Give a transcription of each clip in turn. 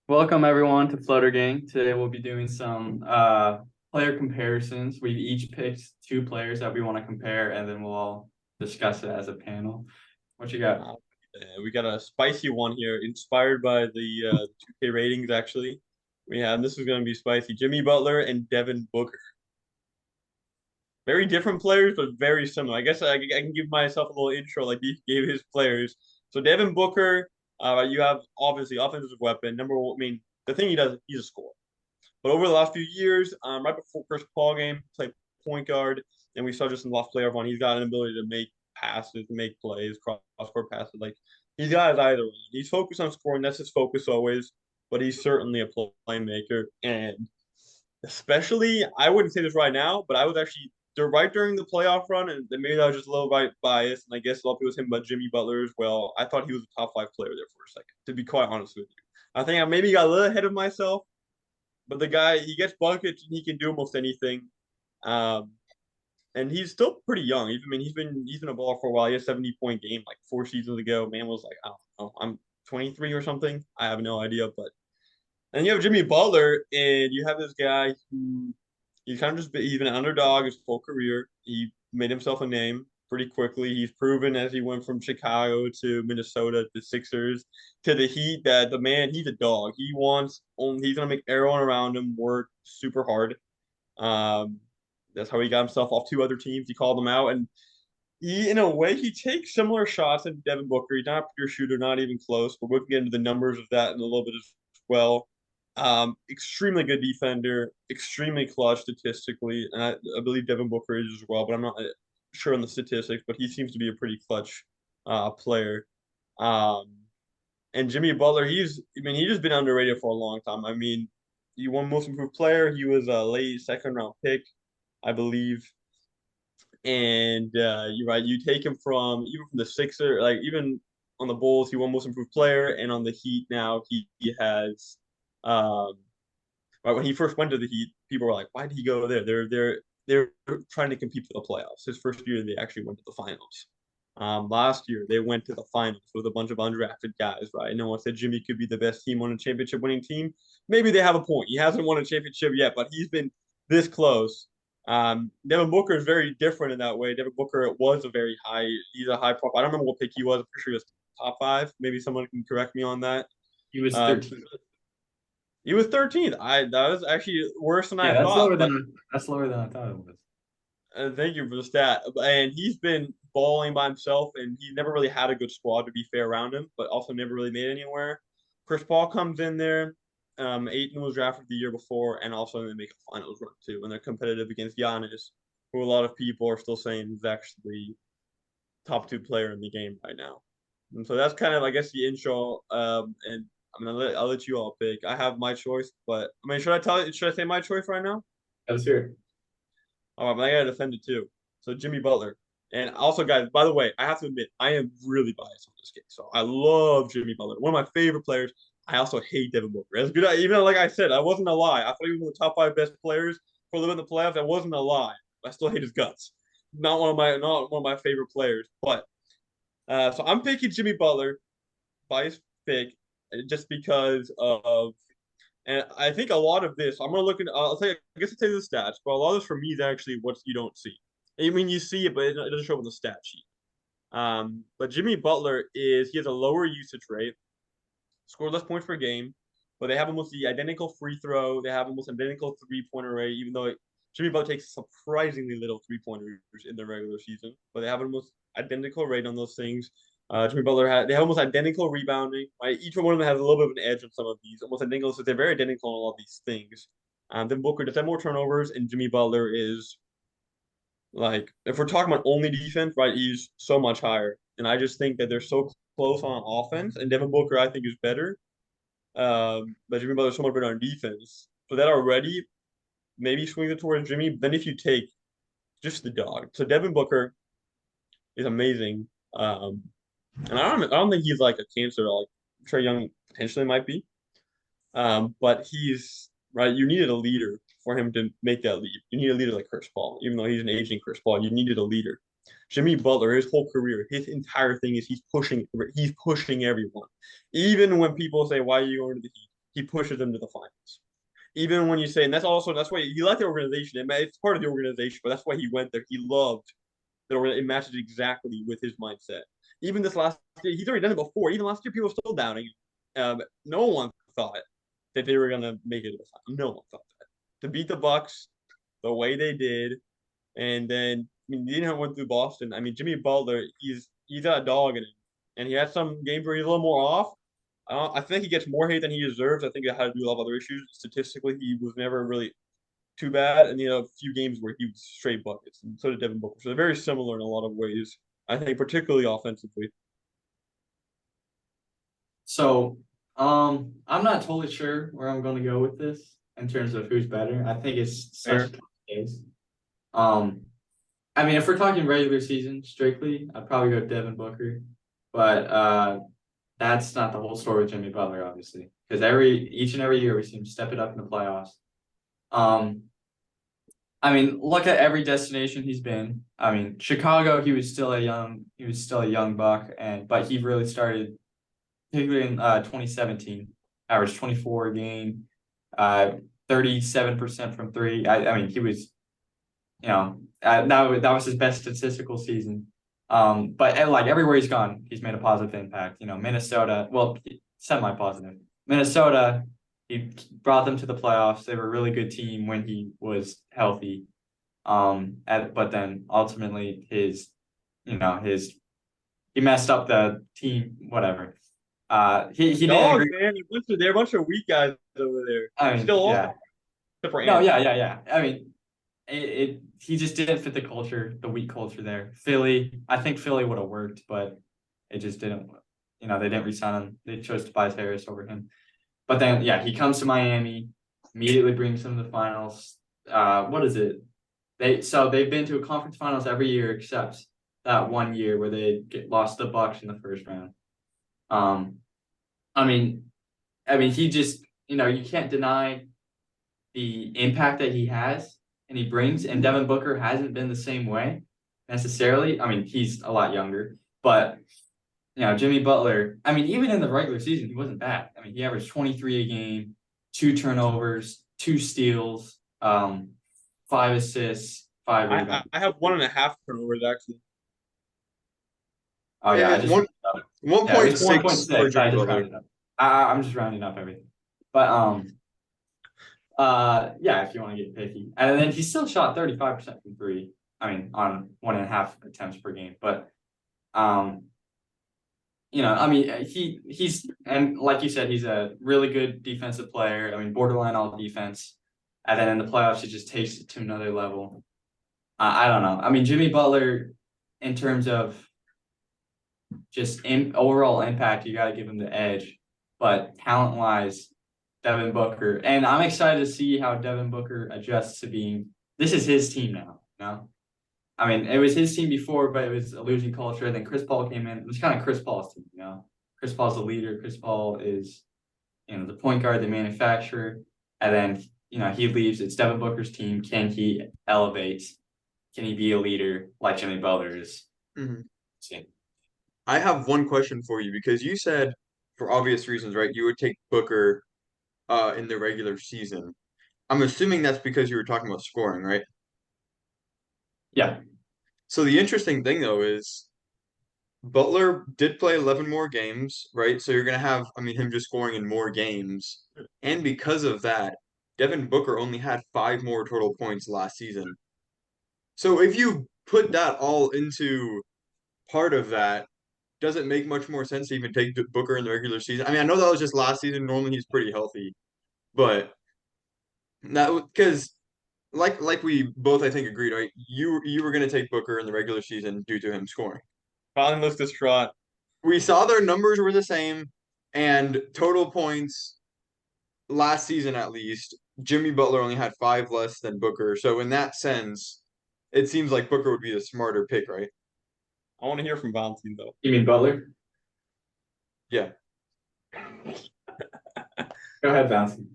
Welcome everyone to Flutter Gang. Today we'll be doing some player comparisons. We've each picked two players that we want to compare, and then we'll all discuss it as a panel. What you got? Uh, we got a spicy one here, inspired by the 2K ratings. Actually, we have this is going to be spicy. Jimmy Butler and Devin Booker, very different players, but very similar. I guess I can give myself a little intro, like he gave his players. So Devin Booker, you have obviously offensive weapon. Number one, I mean, the thing he does, he's a scorer. But over the last few years, right before Chris Paul game, played point guard, and we saw just in the last playoff one, he's got an ability to make passes, make plays, cross court passes. Like he's got his either. He's focused on scoring. That's his focus always. But he's certainly a playmaker, and especially I wouldn't say this right now, but I was actually right during the playoff run, and maybe that was just a little bit biased, and I guess a lot of people was him about Jimmy Butler as well. I thought he was a top five player there for a second, to be quite honest with you. I think I maybe got a little ahead of myself, but the guy, he gets buckets and he can do almost anything. Um, and he's still pretty young. I mean, he's been a baller for a while. He had a 70-point game like 4 seasons ago. Man was like, I don't know, I'm 23 or something. I have no idea. But and you have Jimmy Butler, and you have this guy who he's kind of just he's been an underdog his full career. He made himself a name pretty quickly. He's proven as he went from Chicago to Minnesota to Sixers to the Heat that the man, he's a dog. He's gonna make everyone around him work super hard. Um, that's how he got himself off two other teams. He called them out, and he, in a way, he takes similar shots as Devin Booker. He's not a pure shooter, not even close. But we'll get into the numbers of that in a little bit as well. Extremely good defender, extremely clutch statistically, and I believe Devin Booker is as well, but I'm not sure on the statistics. But he seems to be a pretty clutch player. Um, and Jimmy Butler, I mean, he's just been underrated for a long time. I mean, he won Most Improved Player. He was a late second round pick, I believe. And you're right. You take him from even from the Sixer, like even on the Bulls, he won Most Improved Player, and on the Heat now he has. Um, right when he first went to the Heat, people were like, "Why did he go there?" They're trying to compete for the playoffs. His first year, they actually went to the finals. Last year, they went to the finals with a bunch of undrafted guys, right? No one said Jimmy could be the best team on a championship winning team. Maybe they have a point. He hasn't won a championship yet, but he's been this close. Devin Booker is very different in that way. Devin Booker was a very high, he's a high prop. I don't remember what pick he was. I'm pretty sure he was top five. Maybe someone can correct me on that. He was Um, 13. he was 13th. That was actually worse than Yeah, I thought. But that's lower than I thought it was. thank you for the stat. And he's been balling by himself, and he never really had a good squad to be fair around him, but also never really made anywhere. Chris Paul comes in there. Aiton was drafted the year before, and also they make a finals run too, and they're competitive against Giannis, who a lot of people are still saying is actually top two player in the game right now. And so that's kind of, I guess, the intro. And I'll let you all pick. I have my choice, but I mean, should I say my choice right now? Let's hear. Oh, I gotta defend it too. So Jimmy Butler. And also, guys, by the way, I have to admit, I am really biased on this game. So I love Jimmy Butler, one of my favorite players. I also hate Devin Booker. As good, even like I said, I wasn't a lie. I thought he was one of the top five best players for a little bit in the playoffs. That wasn't a lie. I still hate his guts. Not one of my favorite players. But so I'm picking Jimmy Butler, biased pick, just because of and I think a lot of this, I'm gonna look at. I guess I'll tell you the stats, but a lot of this for me is actually what you don't see. I mean, you see it, but it doesn't show up on the stat sheet. But Jimmy Butler he has a lower usage rate, score less points per game, but they have almost the identical free throw. They have almost identical 3-pointer rate, even though Jimmy Butler takes surprisingly little 3-pointers in the regular season, but they have almost identical rate on those things. Jimmy Butler they have almost identical rebounding. Right? Each one of them has a little bit of an edge on some of these, almost identical. So they're very identical on all of these things. Then Booker does have more turnovers, and Jimmy Butler is like, if we're talking about only defense, right? He's so much higher, and I just think that they're so close on offense. And Devin Booker, I think, is better. But Jimmy Butler's so much better on defense. So that already maybe swings it towards Jimmy. Then if you take just the dog, so Devin Booker is amazing. And I don't think he's like a cancer like Trey Young potentially might be. But he's right. You needed a leader for him to make that leap. You need a leader like Chris Paul, even though he's an aging Chris Paul. You needed a leader. Jimmy Butler, his whole career, his entire thing is he's pushing everyone. Even when people say, "Why are you going to the Heat?" he pushes them to the finals. Even when you say, and that's why he liked the organization. It's part of the organization, but that's why he went there. He loved that it matches exactly with his mindset. Even this last year, he's already done it before. Even last year, people were still doubting. No one thought that they were gonna make it to the final. No one thought that. To beat the Bucks the way they did, and then they didn't have one through Boston. Jimmy Butler, he's got a dog in him, and he had some games where he's a little more off. I think he gets more hate than he deserves. I think it had to do with a lot of other issues. Statistically, he was never really too bad, and a few games where he was straight buckets, and so did Devin Booker. So they're very similar in a lot of ways. I think, particularly offensively. So, I'm not totally sure where I'm going to go with this in terms of who's better. I think it's such a Fair. tough case. Um, if we're talking regular season strictly, I'd probably go Devin Booker, but that's not the whole story with Jimmy Butler, obviously, because each and every year we see him step it up in the playoffs. Um, look at every destination he's been. Chicago, he was still a young buck, but he really started, particularly in 2017, averaged 24 a game, 37% from three. He was, that was his best statistical season. But like everywhere he's gone, he's made a positive impact. Minnesota, well, semi-positive. Minnesota, he brought them to the playoffs. They were a really good team when he was healthy. But then ultimately he messed up the team, whatever. He didn't Dogs, agree. man. They're a bunch of weak guys over there. He still lost, Yeah. except for No, Ant. yeah. He just didn't fit the culture, the weak culture there. I think Philly would have worked, but it just didn't. They didn't resign him. They chose Tobias Harris over him. But then, yeah, he comes to Miami, immediately brings them to the finals. What is it? They've been to a conference finals every year except that one year where they lost the Bucks in the first round. Um, I mean, he just you can't deny the impact that he has and he brings. And Devin Booker hasn't been the same way necessarily. He's a lot younger, but Jimmy Butler. Even in the regular season, he wasn't bad. He averaged 23 a game, 2 turnovers, 2 steals, 5 assists, 5 rebounds. I have 1.5 turnovers actually. Oh yeah, I It's just one yeah, it was 1.6 for 1.6. I Jimmy just Butler. rounded up. I'm just rounding up everything. But yeah, if you want to get picky. And then he still shot 35% from three. On 1.5 attempts per game. But he's and like you said, he's a really good defensive player. Borderline all defense. And then in the playoffs, he just takes it to another level. I don't know. Jimmy Butler, in terms of just overall impact, you got to give him the edge. But talent wise, Devin Booker, and I'm excited to see how Devin Booker adjusts to being. This is his team now. It was his team before, but it was a losing culture. Then Chris Paul came in. It was kind of Chris Paul's team. Chris Paul's the leader. Chris Paul is, the point guard, the manufacturer, and then he leaves. It's Devin Booker's team. Can he elevate? Can he be a leader like Jimmy Butler is? Mhm. See. I have one question for you because you said, for obvious reasons, right, you would take Booker in the regular season. I'm assuming that's because you were talking about scoring, right? Yeah. So the interesting thing though is Butler did play 11 more games, right? So you're gonna have, him just scoring in more games. And because of that, Devin Booker only had 5 more total points last season. So if you put that all into part of that, does it make much more sense to even take Booker in the regular season? I know that was just last season. Normally he's pretty healthy, but that because like we both I think agreed, right? You were gonna take Booker in the regular season due to him scoring. Colin looks distraught. We saw their numbers were the same, and total points last season at least, Jimmy Butler only had 5 less than Booker. So in that sense, it seems like Booker would be the smarter pick, right? I want to hear from Valentine though. You mean Butler? Yeah. Go ahead, Bouncy.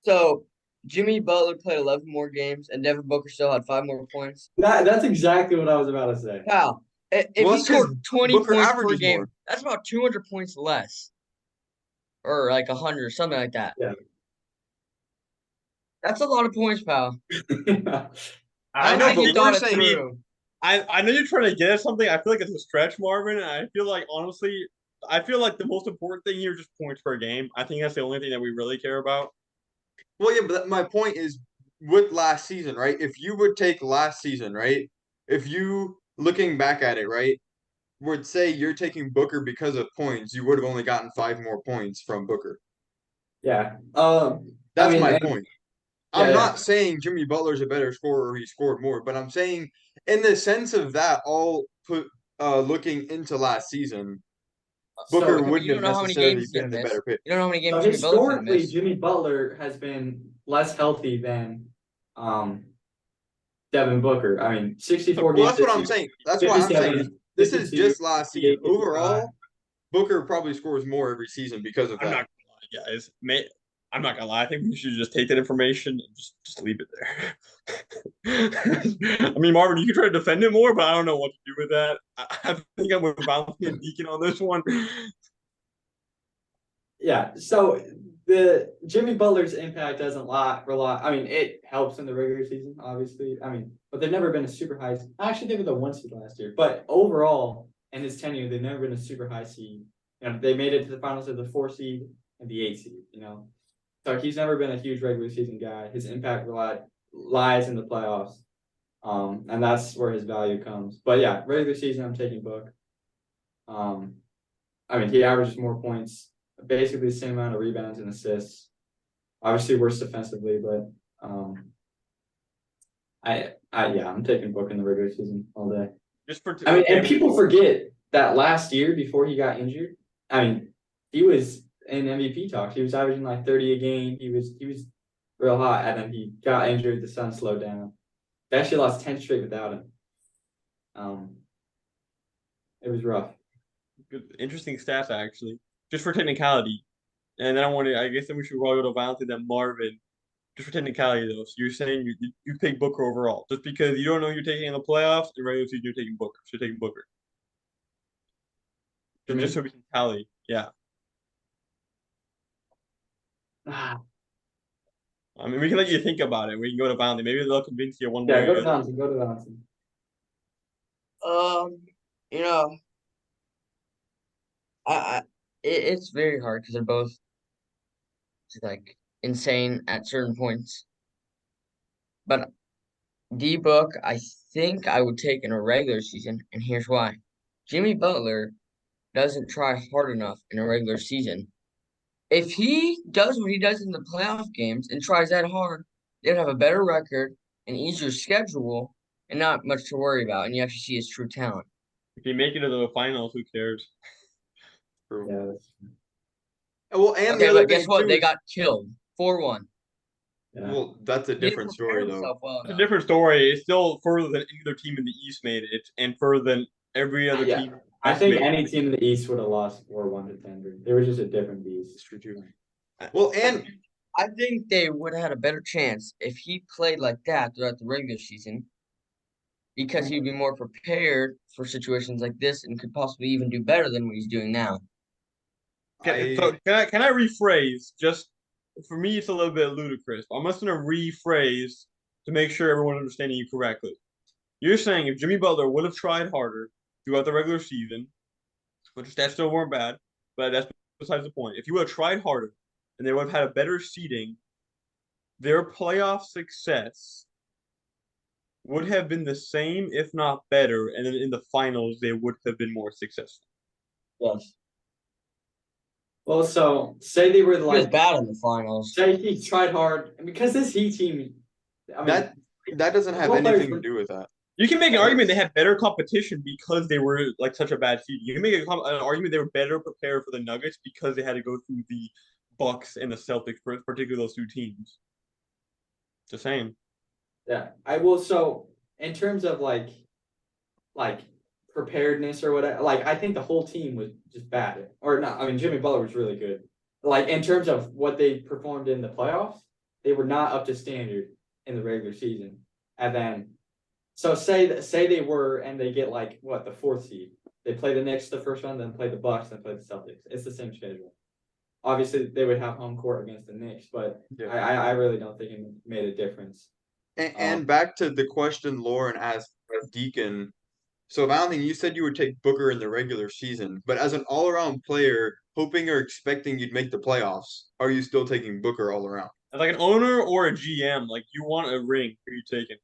So Jimmy Butler played 11 more games, and Devin Booker still had 5 more points. That's exactly what I was about to say. Wow. If Well, he that's 'cause scored 20 Booker points per averages game, more. that's about 200 points less. or like 100 or something like that. Yeah. That's a lot of points, pal. I I don't know, think but you mean, thought we're it saying through. I know you're trying to get at something. I feel like it's a stretch, Marvin. And I feel like honestly, I feel like the most important thing here is just points per game. I think that's the only thing that we really care about. well, yeah, but my point is with last season, right? If you would take last season, right? If you looking back at it, right, would say you're taking Booker because of points, you would have only gotten 5 more points from Booker. Yeah. I That's mean, my and, point. yeah, I'm yeah. not saying Jimmy Butler's a better scorer or he scored more, but I'm saying in the sense of that, all put looking into last season, So, Booker Okay, but wouldn't you don't have know how many necessarily games he's gonna been the miss. better pick. You don't know how many so games Jimmy Butler's gonna historically, miss. Jimmy Butler has been less healthy than um Devin Booker. I mean, 64 Well, games that's what this I'm year, saying. That's why I'm saying 57, this is 52, just last season. 58, 55. Overall, Booker probably scores more every season because of I'm that. not gonna lie, guys. I'm not gonna lie. I think we should just take that information and just leave it there. I mean, Marvin, you can try to defend it more, but I don't know what to do with that. I think I'm with Valentine and Deacon on this one. Yeah. So the Jimmy Butler's impact doesn't rely. I mean, it helps in the regular season, obviously. I mean, but they've never been a super high. Actually, they were the 1 seed last year. But overall, in his tenure, they've never been a super high seed. You know, they made it to the finals of the 4 seed and the 8 seed. You know, so he's never been a huge regular season guy. His impact lies in the playoffs. And that's where his value comes. But yeah, regular season, I'm taking Book. Um, I mean, he averages more points, basically the same amount of rebounds and assists. Obviously, worse defensively, but yeah, I'm taking Book in the regular season all day. Just for I mean, okay, and people forget that last year before he got injured, I mean, he was in MVP talks. He was averaging like 30 a game. He was real hot, and then he got injured. The Suns slowed down. They actually lost 10 straight without him. It was rough. good, interesting stats actually. Just for technicality, and then I guess then we should probably go to Valentine then Marvin. Just for technicality though, so you're saying you take Booker overall, just because you don't know who you're taking in the playoffs, and regular season you're taking Booker. So you're taking Booker. For Just me, so we can tally. Yeah. ah, I mean, we can let you think about it. We can go to Valentine. Maybe they'll convince you one way yeah, or go the to other. Johnson. Go to Johnson. You know, it's very hard because they're both like insane at certain points. But D Book, I think I would take in a regular season, and here's why. Jimmy Butler doesn't try hard enough in a regular season. If he does what he does in the playoff games and tries that hard, they'd have a better record, an easier schedule, and not much to worry about. And you actually see his true talent. If you make it to the finals, who cares? True. Yeah, Well, and the Okay, other but guess thing what? too They is, got killed 4-1. yeah. well, that's a He didn't different prepare story though. himself well It's a enough. different story. It's still further than any other team in the East made it, and further than every other Yeah, team in the I West think made any team in the East would have lost 4-1 to Denver. They were just a different beast. It's true too. it. Well, and I think they would have had a better chance if he played like that throughout the regular season because he'd be more prepared for situations like this and could possibly even do better than what he's doing now. So I can I rephrase? Just for me, it's a little bit ludicrous. I'm just gonna rephrase to make sure everyone understanding you correctly. You're saying if Jimmy Butler would have tried harder throughout the regular season, which stats still weren't bad, but that's besides the point. If you would have tried harder and they would have had a better seeding, their playoff success would have been the same, if not better, and then in the finals they would have been more successful. Yes. Well, so say they were He was like, bad in the finals. say he tried hard because this Heat team. I mean, that doesn't have role players anything to were- do with that. You can make an Yeah, argument they had better competition because they were like such a bad seed. You can make an argument they were better prepared for the Nuggets because they had to go through the Bucks and the Celtics, particularly those two teams. It's the same. Yeah, I will. So in terms of like preparedness or whatever, like I think the whole team was just bad. Or not. I mean, Jimmy Butler was really good. Like in terms of what they performed in the playoffs, they were not up to standard in the regular season. And then, so say they were, and they get like the 4th seed. They play the Knicks the first round, then play the Bucks, then play the Celtics. It's the same schedule. obviously they would have home court against the Knicks, but Yeah. I really don't think it made a difference. And back to the question Lauren asked Deacon. So Valentine, you said you would take Booker in the regular season, but as an all-around player, hoping or expecting you'd make the playoffs, are you still taking Booker all around? As like an owner or a GM, like you want a ring, who are you taking?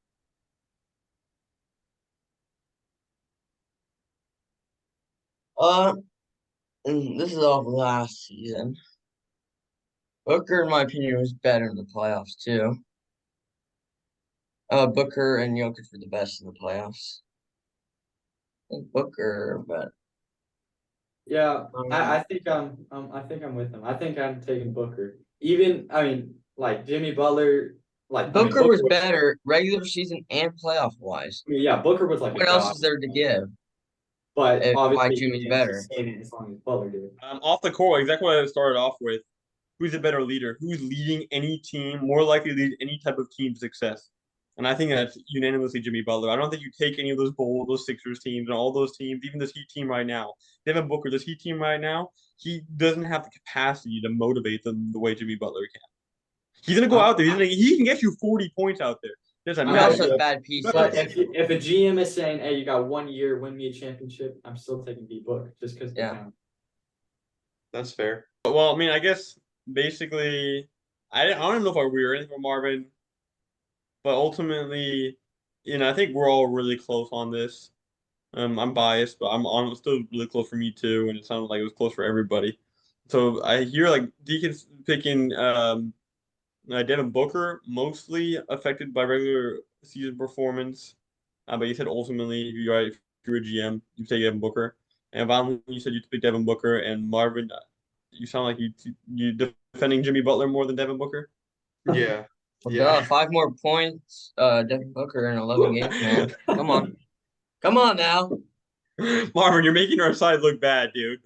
Uh, this is off last season. Booker, in my opinion, was better in the playoffs too. Booker and Jokic were the best in the playoffs. I think Booker, but Yeah, um, I think I think I'm with him. I think I'm taking Booker. Even I mean, like Jimmy Butler, Booker was better regular season and playoff wise. I mean, yeah, Booker was like a What else god, is there to give but if why obviously he Jimmy's didn't better? sustain it as long as Butler did. Off the court, exactly what I started off with. Who's a better leader? Who's leading any team more likely to lead any type of team to success? And I think that's unanimously Jimmy Butler. I don't think you take any of those Bulls, those Sixers teams, and all those teams, even this Heat team right now. Devin Booker, this Heat team right now, he doesn't have the capacity to motivate them the way Jimmy Butler can. He's gonna go out there. He can get you 40 points out there. There's a I'm He not also sure. has bad pieces. But if a GM is saying, "Hey, you got 1 year, win me a championship," I'm still taking B Book just because the Yeah. talent. That's fair. Well, I mean, I guess basically, I don't know if I agree or anything with Marvin, but ultimately, I think we're all really close on this. I'm biased, but I'm still really close for me too, and it sounded like it was close for everybody. So I hear like Deacon's picking Devin Booker mostly affected by regular season performance, but you said ultimately if you're a GM, you take Devin Booker. And Von, you said you pick Devin Booker, and Marvin, you sound like you defending Jimmy Butler more than Devin Booker. Yeah. Well, Yeah. 5 more points, Devin Booker in 11 games, man. Come on. Come on now. Marvin, you're making our side look bad, dude.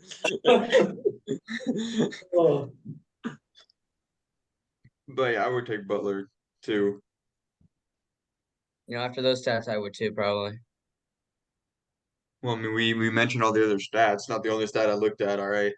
Oh, But yeah, I would take Butler too. After those stats, I would too, probably. Well, I mean, we mentioned all the other stats, not the only stat I looked at. All right.